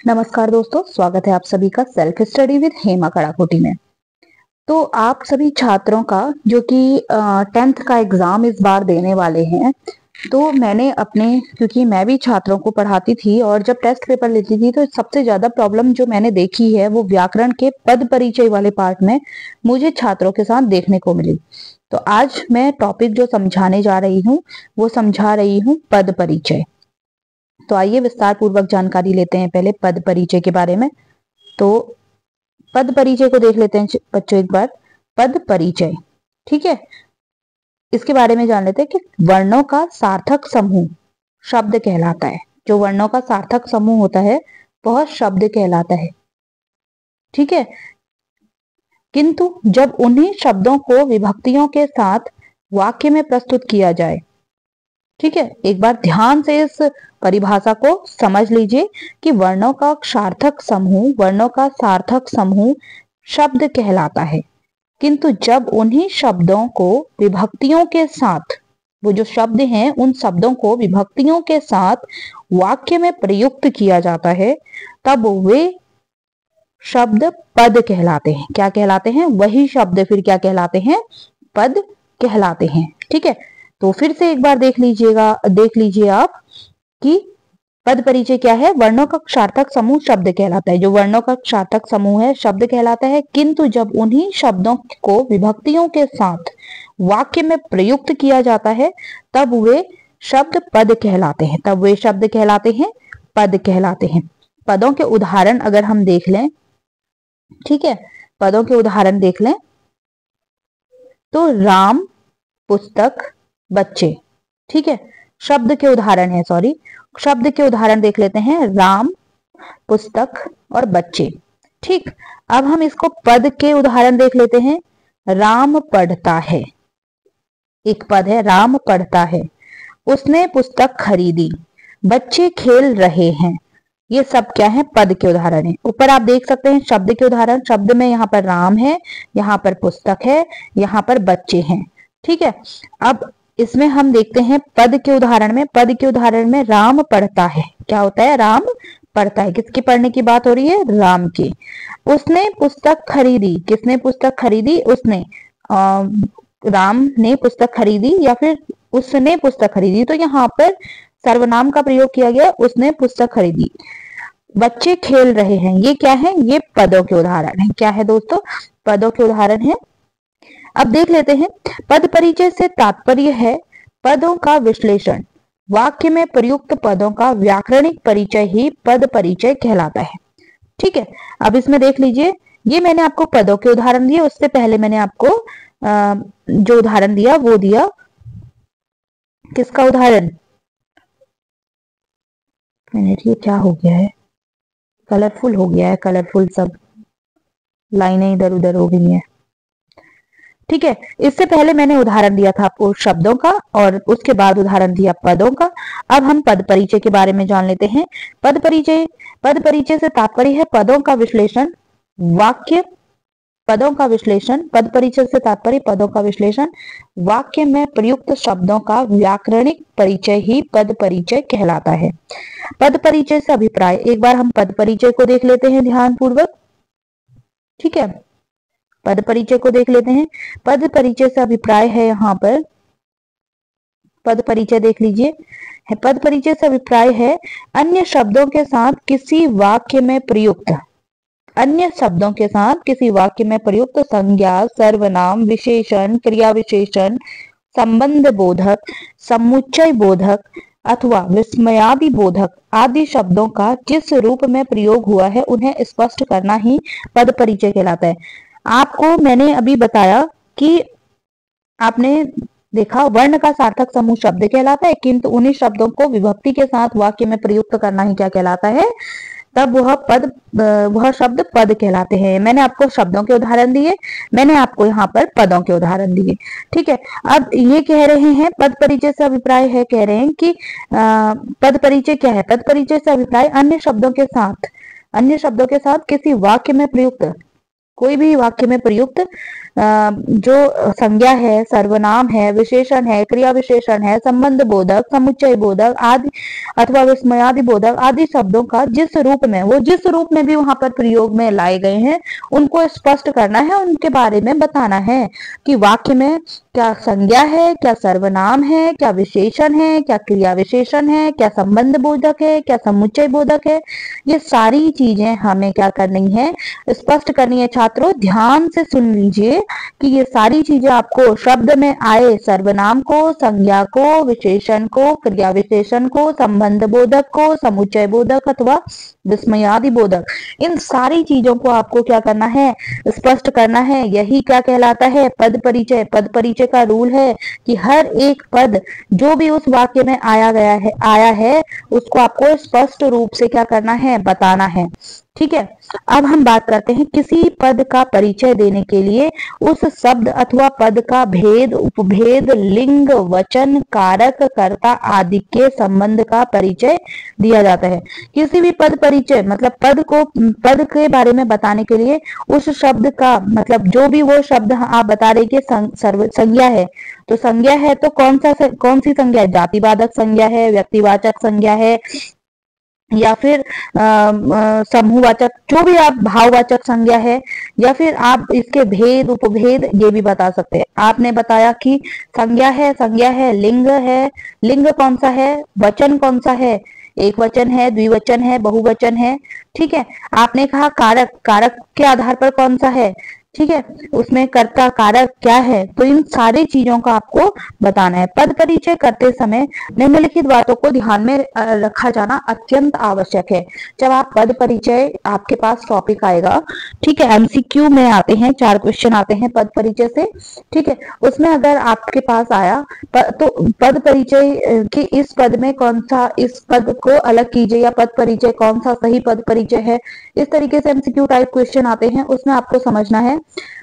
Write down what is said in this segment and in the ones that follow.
नमस्कार दोस्तों, स्वागत है आप सभी का self study with Hema Kadakoti में। तो आप सभी छात्रों का जो कि 10th का एग्जाम इस बार देने वाले हैं, तो मैंने क्योंकि मैं भी छात्रों को पढ़ाती थी और जब टेस्ट पेपर लेती थी तो सबसे ज्यादा प्रॉब्लम जो मैंने देखी है वो व्याकरण के पद परिचय वाले पार्ट में मुझे छात्रों के साथ देखने को मिली। तो आज मैं टॉपिक जो समझाने जा रही हूँ वो समझा रही हूँ पद परिचय। तो आइए विस्तार पूर्वक जानकारी लेते हैं पहले पद परिचय के बारे में। तो पद परिचय को देख लेते हैं बच्चों एक बार। पद परिचय, ठीक है, इसके बारे में जान लेते हैं कि वर्णों का सार्थक समूह शब्द कहलाता है। जो वर्णों का सार्थक समूह होता है वह शब्द कहलाता है, ठीक है। किंतु जब उन्हीं शब्दों को विभक्तियों के साथ वाक्य में प्रस्तुत किया जाए, ठीक है, एक बार ध्यान से इस परिभाषा को समझ लीजिए कि वर्णों का सार्थक समूह शब्द कहलाता है। किंतु जब उन्हीं शब्दों को विभक्तियों के साथ, वो जो शब्द हैं उन शब्दों को विभक्तियों के साथ वाक्य में प्रयुक्त किया जाता है, तब वे शब्द पद कहलाते हैं। क्या कहलाते हैं? वही शब्द फिर क्या कहलाते हैं? पद कहलाते हैं, ठीक है। तो फिर से एक बार देख लीजिए आप कि पद परिचय क्या है। वर्णों का सार्थक समूह शब्द कहलाता है। जो वर्णों का सार्थक समूह है शब्द कहलाता है, किंतु जब उन्हीं शब्दों को विभक्तियों के साथ वाक्य में प्रयुक्त किया जाता है तब वे शब्द पद कहलाते हैं। पद कहलाते हैं। पदों के उदाहरण अगर हम देख लें, ठीक है, पदों के उदाहरण देख लें तो राम, पुस्तक, बच्चे, ठीक है, शब्द के उदाहरण देख लेते हैं, राम, पुस्तक और बच्चे, ठीक। अब हम इसको पद के उदाहरण देख लेते हैं। राम पढ़ता है, एक पद है, राम पढ़ता है। उसने पुस्तक खरीदी, बच्चे खेल रहे हैं। ये सब क्या है? पद के उदाहरण है। ऊपर आप देख सकते हैं शब्द के उदाहरण। शब्द में यहाँ पर राम है, यहाँ पर पुस्तक है, यहाँ पर बच्चे हैं, ठीक है। अब इसमें हम देखते हैं पद के उदाहरण में राम पढ़ता है। क्या होता है? राम पढ़ता है। किसके पढ़ने की बात हो रही है? राम की। उसने पुस्तक खरीदी, किसने पुस्तक खरीदी? उसने। राम ने पुस्तक खरीदी या फिर उसने पुस्तक खरीदी, तो यहाँ पर सर्वनाम का प्रयोग किया गया, उसने पुस्तक खरीदी। बच्चे खेल रहे हैं, ये क्या है? ये पदों के उदाहरण है। क्या है दोस्तों? पदों के उदाहरण है। अब देख लेते हैं, पद परिचय से तात्पर्य है पदों का विश्लेषण। वाक्य में प्रयुक्त पदों का व्याकरणिक परिचय ही पद परिचय कहलाता है, ठीक है। अब इसमें देख लीजिए, ये मैंने आपको पदों के उदाहरण दिए, उससे पहले मैंने आपको जो उदाहरण दिया वो दिया किसका उदाहरण? ये क्या हो गया है? कलरफुल हो गया है, कलरफुल सब लाइनें इधर उधर हो गई हैं, ठीक है। इससे पहले मैंने उदाहरण दिया था आपको शब्दों का और उसके बाद उदाहरण दिया पदों का। अब हम पद परिचय के बारे में जान लेते हैं। पद परिचय से तात्पर्य है पदों का विश्लेषण। पद परिचय से तात्पर्य पदों का विश्लेषण। वाक्य में प्रयुक्त शब्दों का व्याकरणिक परिचय ही पद परिचय कहलाता है। पद परिचय से अभिप्राय, एक बार हम पद परिचय को देख लेते हैं ध्यानपूर्वक, ठीक है। पद परिचय को देख लेते हैं। पद परिचय से अभिप्राय है, यहाँ पर पद परिचय देख लीजिए। पद परिचय से अभिप्राय है अन्य शब्दों के साथ किसी वाक्य में प्रयुक्त संज्ञा, सर्वनाम, विशेषण, क्रिया विशेषण, संबंध बोधक, समुच्चय बोधक अथवा विस्मयादि बोधक आदि शब्दों का जिस रूप में प्रयोग हुआ है उन्हें स्पष्ट करना ही पद परिचय कहलाता है। आपको मैंने अभी बताया कि आपने देखा वर्ण का सार्थक समूह शब्द कहलाता है, किंतु उन्हीं शब्दों को विभक्ति के साथ वाक्य में प्रयुक्त करना ही क्या कहलाता है? तब वह शब्द पद कहलाते हैं। मैंने आपको शब्दों के उदाहरण दिए, मैंने आपको यहाँ पर पदों के उदाहरण दिए, ठीक है। अब ये कह रहे हैं पद परिचय से अभिप्राय है, कह रहे हैं कि पद परिचय क्या है? पद परिचय से अभिप्राय अन्य शब्दों के साथ किसी वाक्य में प्रयुक्त कोई भी वाक्य में प्रयुक्त जो संज्ञा है, सर्वनाम है, विशेषण है, क्रिया विशेषण है, संबंध बोधक, समुच्चय बोधक आदि अथवा विस्मयादि बोधक आदि शब्दों का जिस रूप में, वो जिस रूप में भी वहां पर प्रयोग में लाए गए हैं उनको स्पष्ट करना है, उनके बारे में बताना है कि वाक्य में क्या संज्ञा है, क्या सर्वनाम है, क्या विशेषण है, क्या क्रिया विशेषण है, क्या संबंध बोधक है, क्या समुच्चय बोधक है। ये सारी चीजें हमें क्या करनी है, स्पष्ट करनी है। छात्रों ध्यान से सुन लीजिए कि ये सारी चीजें आपको शब्द में आए सर्वनाम को, संज्ञा को, विशेषण को, क्रिया विशेषण को, संबंध बोधक को, समुच्चय बोधक अथवा विस्मयादि बोधक, इन सारी चीजों को आपको क्या करना है, स्पष्ट करना है। यही क्या कहलाता है, पद परिचय। पद परिचय का रूल है कि हर एक पद जो भी उस वाक्य में आया है उसको आपको स्पष्ट रूप से क्या करना है, बताना है। ठीक है, अब हम बात करते हैं किसी पद का परिचय देने के लिए उस शब्द अथवा पद का भेद, उपभेद, लिंग, वचन, कारक, कर्ता आदि के संबंध का परिचय दिया जाता है। किसी भी पद परिचय मतलब पद के बारे में बताने के लिए उस शब्द का मतलब जो भी वो शब्द आप बता रहे कि संज्ञा है, तो संज्ञा है तो कौन सी संज्ञा है, जातिवाचक संज्ञा है, व्यक्तिवाचक संज्ञा है, या फिर समूहवाचक, जो भी आप भाववाचक संज्ञा है, या फिर आप इसके भेद उपभेद ये भी बता सकते हैं। आपने बताया कि संज्ञा है, लिंग है, लिंग कौन सा है, वचन कौन सा है, एक वचन है, द्विवचन है, बहुवचन है। ठीक है, आपने कहा कारक, कारक के आधार पर कौन सा है, ठीक है, उसमें कर्ता कारक क्या है, तो इन सारी चीजों का आपको बताना है। पद परिचय करते समय निम्नलिखित बातों को ध्यान में रखा जाना अत्यंत आवश्यक है। जब आप पद परिचय, आपके पास टॉपिक आएगा, ठीक है, एमसीक्यू में आते हैं, 4 क्वेश्चन आते हैं पद परिचय से, ठीक है, उसमें अगर आपके पास आया तो पद परिचय कि इस पद में कौन सा, इस पद को अलग कीजिए, या पद परिचय कौन सा सही पद परिचय है, इस तरीके से एमसीक्यू टाइप क्वेश्चन आते हैं। उसमें आपको समझना है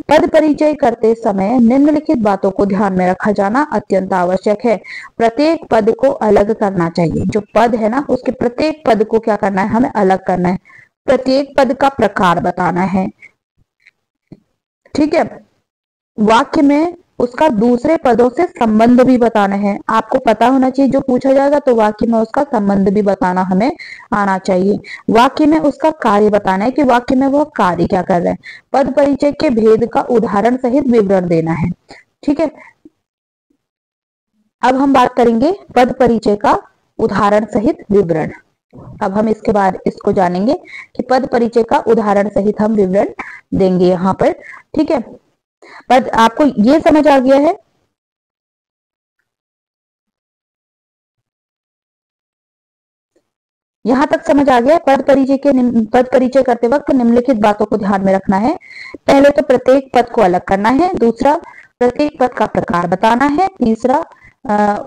पद परिचय करते समय निम्नलिखित बातों को ध्यान में रखा जाना अत्यंत आवश्यक है। प्रत्येक पद को अलग करना चाहिए, जो पद है ना उसके प्रत्येक पद को क्या करना है, हमें अलग करना है। प्रत्येक पद का प्रकार बताना है, ठीक है। वाक्य में उसका दूसरे पदों से संबंध भी बताना है, आपको पता होना चाहिए जो पूछा जाएगा तो वाक्य में उसका संबंध भी बताना हमें आना चाहिए। वाक्य में उसका कार्य बताना है कि वाक्य में वह कार्य क्या कर रहा है। पद परिचय के भेद का उदाहरण सहित विवरण देना है, ठीक है। अब हम बात करेंगे पद परिचय का उदाहरण सहित विवरण। अब हम इसके बाद इसको जानेंगे कि पद परिचय का उदाहरण सहित हम विवरण देंगे यहाँ पर, ठीक है। पर आपको ये समझ आ गया है, यहां तक समझ आ गया। पद परिचय करते वक्त निम्नलिखित बातों को ध्यान में रखना है। पहले तो प्रत्येक पद को अलग करना है, दूसरा प्रत्येक पद का प्रकार बताना है, तीसरा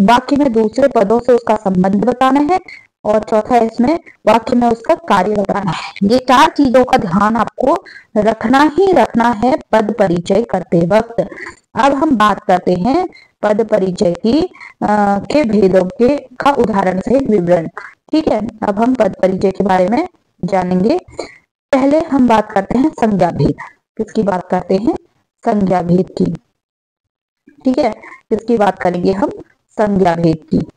वाक्य में दूसरे पदों से उसका संबंध बताना है, और चौथा इसमें वाक्य में उसका कार्य बताना है। ये 4 चीजों का ध्यान आपको रखना ही रखना है पद परिचय करते वक्त। अब हम बात करते हैं पद परिचय की के भेदों के का उदाहरण सहित विवरण, ठीक है। अब हम पद परिचय के बारे में जानेंगे। पहले हम बात करते हैं संज्ञा भेद। किसकी बात करते हैं, संज्ञा भेद की, ठीक है। किसकी बात करेंगे हम, संज्ञा भेद की।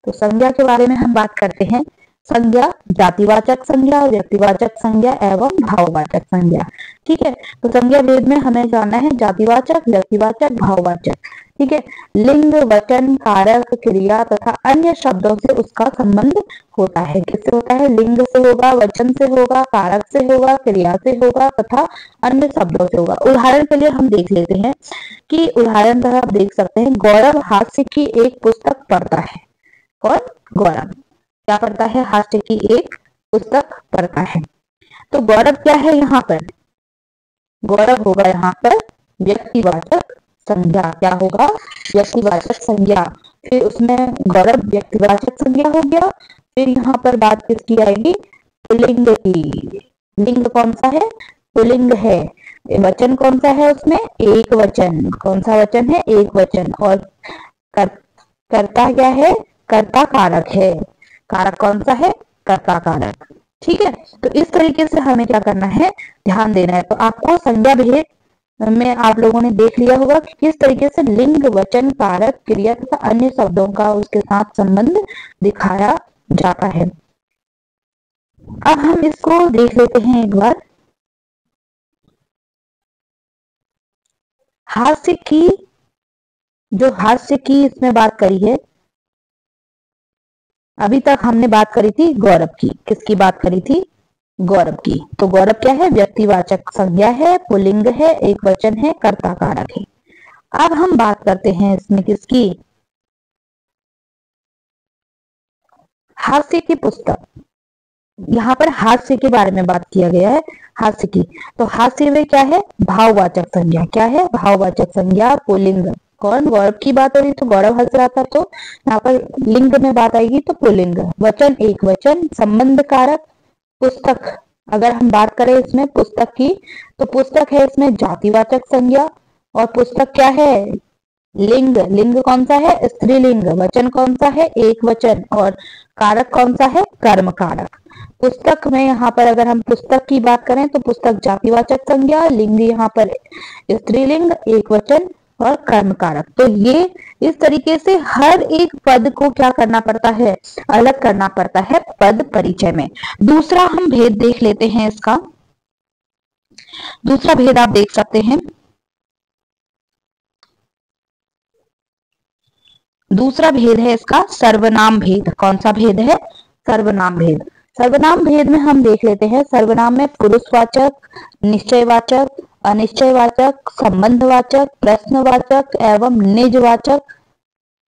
तो संज्ञा के बारे में हम बात करते हैं। संज्ञा जातिवाचक संज्ञा, व्यक्तिवाचक संज्ञा एवं भाववाचक संज्ञा, ठीक है। तो संज्ञा भेद में हमें जानना है जातिवाचक, व्यक्तिवाचक, भाववाचक, ठीक है। लिंग, वचन, कारक, क्रिया तथा अन्य शब्दों से उसका संबंध होता है। किससे होता है, लिंग से होगा, वचन से होगा, कारक से होगा, क्रिया से होगा तथा अन्य शब्दों से होगा। उदाहरण के लिए हम देख लेते हैं कि उदाहरण तरह आप देख सकते हैं, गौरव हास्य की एक पुस्तक पढ़ता है। कौन, गौरव क्या पढ़ता है, हास्य की एक पुस्तक पढ़ता है। तो गौरव क्या है यहाँ पर, गौरव होगा यहाँ पर व्यक्तिवाचक संज्ञा। क्या होगा, व्यक्तिवाचक संज्ञा। फिर उसमें गौरव व्यक्तिवाचक संज्ञा हो गया। फिर यहाँ पर बात किसकी आएगी, पुल्लिंग की। लिंग कौन सा है, पुल्लिंग है। वचन कौन सा है उसमें, एक वचन। कौन सा वचन है, एक वचन। और कर्ता क्या है, कर्ता कारक है। कारक कौन सा है, कर्ता कारक, ठीक है, तो इस तरीके से हमें क्या करना है, ध्यान देना है। तो आपको संज्ञा भेद में आप लोगों ने देख लिया होगा कि किस तरीके से लिंग, वचन, कारक, क्रिया तथा अन्य शब्दों का उसके साथ संबंध दिखाया जाता है। अब हम इसको देख लेते हैं एक बार। हास्य की, जो हास्य की इसमें बात करी है, अभी तक हमने बात करी थी गौरव की। किसकी बात करी थी? गौरव की। तो गौरव क्या है? व्यक्तिवाचक संज्ञा है, पुल्लिंग है, एक वचन है, कर्ता कारक है। अब हम बात करते हैं इसमें किसकी? हास्य की पुस्तक। यहाँ पर हास्य के बारे में बात किया गया है, हास्य की। तो हास्य में क्या है? भाववाचक संज्ञा। क्या है? भाववाचक संज्ञा, पुल्लिंग। कौन? गौरव की बात हो रही तो गौरव हंस रहा था, तो यहाँ पर लिंग में बात आएगी तो पुल्लिंग। वचन एक वचन, संबंध कारक। पुस्तक, अगर हम बात करें इसमें पुस्तक की, तो पुस्तक है इसमें जातिवाचक संज्ञा। और पुस्तक क्या है? लिंग। लिंग कौन सा है? स्त्रीलिंग। वचन कौन सा है? एक वचन। और कारक कौन सा है? कर्म कारक। पुस्तक में यहाँ पर अगर हम पुस्तक की बात करें तो पुस्तक जातिवाचक संज्ञा, लिंग यहाँ पर स्त्रीलिंग, एक वचन और कर्म कारक। तो ये इस तरीके से हर एक पद को क्या करना पड़ता है? अलग करना पड़ता है पद परिचय में। दूसरा हम भेद देख लेते हैं इसका। दूसरा भेद आप देख सकते हैं। दूसरा भेद है इसका सर्वनाम भेद। कौन सा भेद है? सर्वनाम भेद। सर्वनाम भेद में हम देख लेते हैं। सर्वनाम में पुरुषवाचक, निश्चयवाचक, अनिश्चयवाचक, संबंधवाचक, प्रश्नवाचक एवं निजवाचक,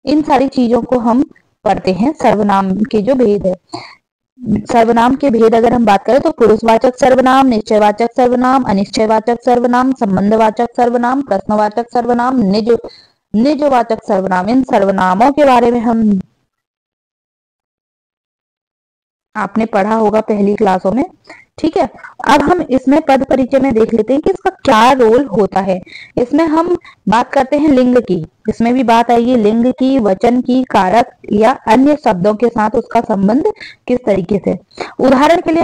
इन सारी चीजों को हम पढ़ते हैं। सर्वनाम के जो भेद है, सर्वनाम के भेद अगर हम बात करें तो पुरुषवाचक सर्वनाम, निश्चयवाचक सर्वनाम, अनिश्चयवाचक सर्वनाम, संबंधवाचक सर्वनाम, प्रश्नवाचक सर्वनाम, निजवाचक सर्वनाम। इन सर्वनामों के बारे में हम आपने पढ़ा होगा पहली क्लासों में। ठीक है, अब हम इसमें पद परिचय में देख लेते हैं कि इसका क्या रोल होता है। इसमें हम बात करते हैं लिंग की। इसमें भी बात आएगी लिंग की, वचन की, कारक या अन्य शब्दों के साथ उसका संबंध किस तरीके से। उदाहरण के लिए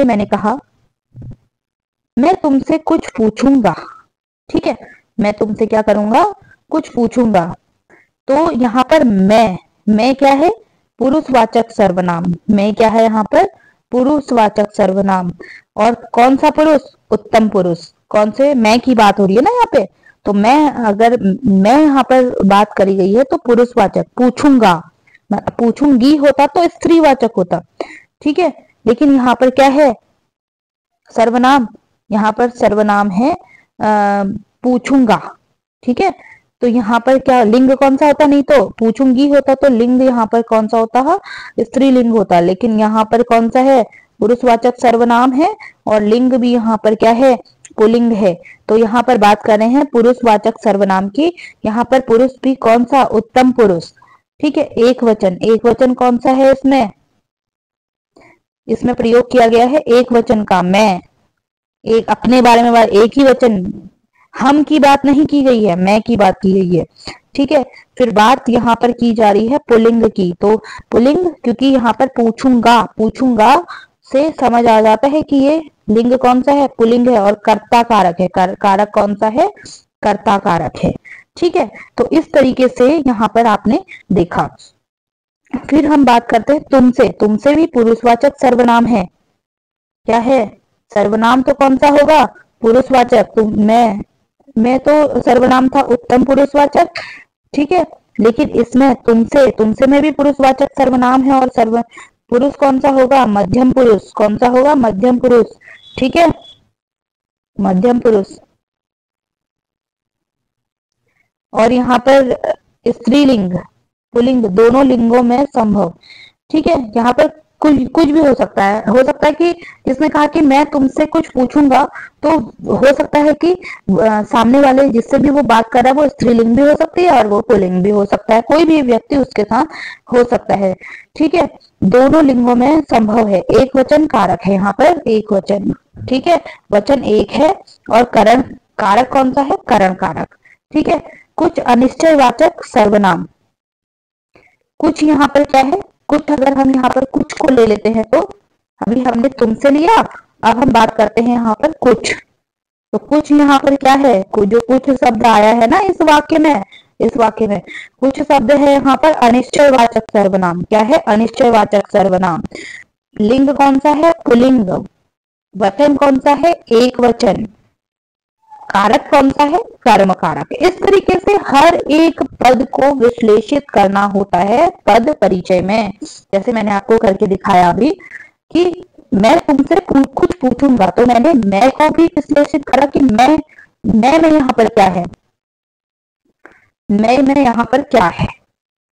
मैंने कहा मैं तुमसे कुछ पूछूंगा। ठीक है, मैं तुमसे क्या करूंगा? कुछ पूछूंगा। तो यहाँ पर मैं क्या है? पुरुषवाचक सर्वनाम। मैं क्या है यहाँ पर? पुरुषवाचक सर्वनाम। और कौन सा पुरुष? उत्तम पुरुष। कौन से? मैं की बात हो रही है ना यहाँ पे। तो मैं, अगर मैं यहाँ पर बात करी गई है तो पुरुषवाचक। पूछूंगा, पूछूंगी होता तो स्त्रीवाचक होता। ठीक है, लेकिन यहाँ पर क्या है? सर्वनाम। यहाँ पर सर्वनाम है पूछूंगा। ठीक है, तो यहाँ पर क्या लिंग कौन सा होता? नहीं तो पूछूंगी होता तो लिंग यहाँ पर कौन सा होता है? स्त्रीलिंग होता। लेकिन यहाँ पर कौन सा है? पुरुषवाचक सर्वनाम है और लिंग भी यहाँ पर क्या है? पुल्लिंग है। तो यहाँ पर बात कर रहे हैं पुरुषवाचक सर्वनाम की। यहाँ पर पुरुष भी कौन सा? उत्तम पुरुष। ठीक है, एक वचन। एक वचन कौन सा है इसमें प्रयोग किया गया है एक वचन का। मैं, एक अपने बारे में एक ही वचन, हम की बात नहीं की गई है, मैं की बात की गई है। ठीक है, फिर बात यहाँ पर की जा रही है पुल्लिंग की। तो पुल्लिंग, क्योंकि यहाँ पर पूछूंगा से समझ आ जाता है कि ये लिंग कौन सा है? पुल्लिंग है। और कर्ता कारक है। कारक कौन सा है? कर्ता कारक है। ठीक है, तो इस तरीके से यहाँ पर आपने देखा। फिर हम बात करते हैं तुमसे। तुमसे भी पुरुषवाचक सर्वनाम है। क्या है? सर्वनाम तो कौन सा होगा? पुरुषवाचक। तुम, मैं तो सर्वनाम था उत्तम पुरुषवाचक। ठीक है, लेकिन इसमें तुमसे में भी पुरुषवाचक सर्वनाम है। और पुरुष कौन सा होगा? मध्यम पुरुष। कौन सा होगा? मध्यम पुरुष। ठीक है, मध्यम पुरुष। और यहाँ पर स्त्रीलिंग, पुल्लिंग, दोनों लिंगों में संभव। ठीक है, यहाँ पर कुछ भी हो सकता है कि जिसने कहा कि मैं तुमसे कुछ पूछूंगा, तो हो सकता है कि सामने वाले जिससे भी वो बात कर रहा है वो स्त्रीलिंग भी हो सकती है और वो पुल्लिंग भी हो सकता है। कोई भी व्यक्ति उसके साथ हो सकता है। ठीक है, दोनों लिंगों में संभव है। एक वचन कारक है यहाँ पर, एक वचन। ठीक है, वचन एक है और करण कारक कौन सा है? करण कारक। ठीक है, कुछ अनिश्चयवाचक सर्वनाम। कुछ यहाँ पर क्या है? कुछ अगर हम यहाँ पर कुछ को ले लेते हैं तो अभी हमने तुमसे लिया, अब हम बात करते हैं यहाँ पर कुछ। तो कुछ यहाँ पर क्या है, जो कुछ शब्द आया है ना इस वाक्य में, कुछ शब्द है यहाँ पर अनिश्चयवाचक सर्वनाम। क्या है, अनिश्चयवाचक सर्वनाम। लिंग कौन सा है, पुल्लिंग। वचन कौन सा है, एक वचन। कारक कौन सा है, कर्म कारक। इस तरीके से हर एक पद को विश्लेषित करना होता है पद परिचय में। जैसे मैंने आपको करके दिखाया अभी कि मैं तुमसे कुछ पूछूंगा, तो मैंने मैं को भी विश्लेषित करा कि मैं में यहाँ पर क्या है, मैं में यहाँ पर क्या है।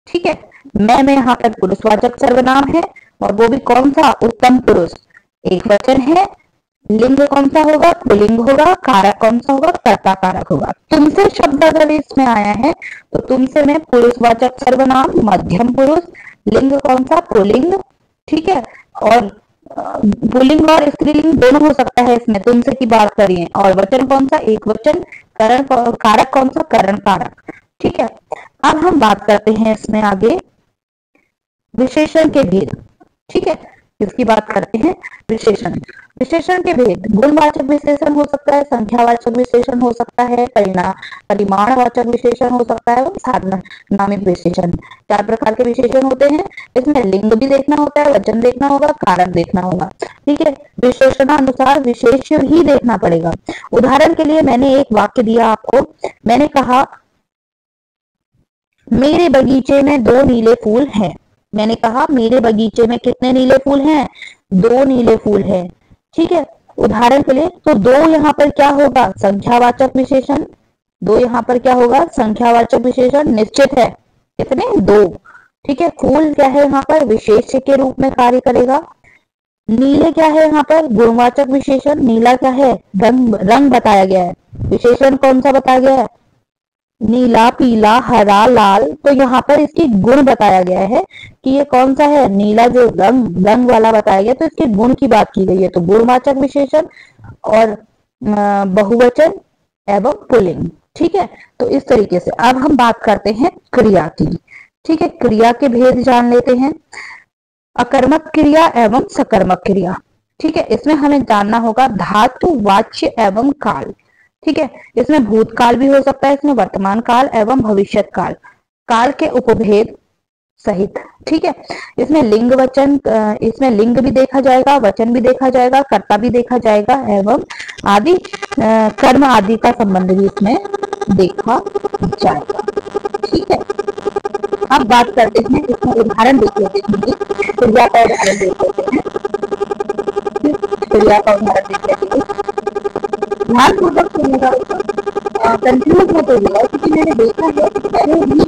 ठीक है, मैं में यहाँ पर पुरुषवाचक सर्वनाम है, और वो भी कौन सा, उत्तम पुरुष। एक वचन है, लिंग कौन सा होगा, पुल्लिंग होगा। कारक कौन सा होगा, कर्ता कारक होगा। तुमसे शब्द अगर इसमें आया है तो तुमसे में पुरुषवाचक सर्वनाम, मध्यम पुरुष। लिंग कौन सा, पुल्लिंग। ठीक है, और पुल्लिंग और स्त्रीलिंग दोनों हो सकता है इसमें, तुमसे की बात करिए। और वचन कौन सा, एक वचन। कारक कौन सा, करण कारक। ठीक है, अब हम बात करते हैं इसमें आगे विशेषण के भेद। ठीक है, इसकी बात करते हैं, विशेषण। विशेषण के भेद, गुणवाचक विशेषण हो सकता है, संख्यावाचक विशेषण हो सकता है, परिमाणवाचक विशेषण हो सकता है, सार्वनामिक विशेषण। 4 प्रकार के विशेषण होते हैं। इसमें लिंग भी देखना होता है, वचन देखना होगा, कारक देखना होगा। ठीक है, विशेषणानुसार विशेष्य ही देखना पड़ेगा। उदाहरण के लिए मैंने एक वाक्य दिया आपको, मैंने कहा मेरे बगीचे में 2 नीले फूल हैं। मैंने कहा मेरे बगीचे में कितने नीले फूल हैं, 2 नीले फूल हैं। ठीक है, उदाहरण के लिए तो 2 यहाँ पर क्या होगा, संख्यावाचक विशेषण। 2 यहाँ पर क्या होगा, संख्यावाचक विशेषण निश्चित है। कितने, 2। ठीक है, फूल क्या है यहाँ पर, विशेष्य के रूप में कार्य करेगा। नीले क्या है यहाँ पर, गुणवाचक विशेषण। नीला क्या है, रंग बताया गया है। विशेषण कौन सा बताया गया है, नीला, पीला, हरा, लाल। तो यहाँ पर इसकी गुण बताया गया है कि ये कौन सा है, नीला जो रंग वाला बताया गया, तो इसके गुण की बात की गई है। तो गुणवाचक विशेषण और बहुवचन एवं पुल्लिंग। ठीक है, तो इस तरीके से अब हम बात करते हैं क्रिया की। ठीक है, क्रिया के भेद जान लेते हैं। अकर्मक क्रिया एवं सकर्मक क्रिया। ठीक है, इसमें हमें जानना होगा धातु, वाच्य एवं काल। ठीक है, इसमें भूतकाल भी हो सकता है, इसमें वर्तमान काल एवं भविष्यत काल, काल के उपभेद सहित। ठीक है, इसमें लिंग वचन, इसमें लिंग भी देखा जाएगा, वचन भी देखा जाएगा, कर्ता भी देखा जाएगा एवं आदि कर्म आदि का संबंध भी इसमें देखा जाएगा। ठीक है, अब बात करते हैं, इसमें उदाहरण देख लेते हैं, क्रिया का उदाहरण देख लेते हैं। क्रिया का उदाहरण देख लेते हैं, ध्यानपूर्वक सुनिएगा, कंफ्यूज मत होइएगा, क्योंकि मैंने देखा है कि मैंने भी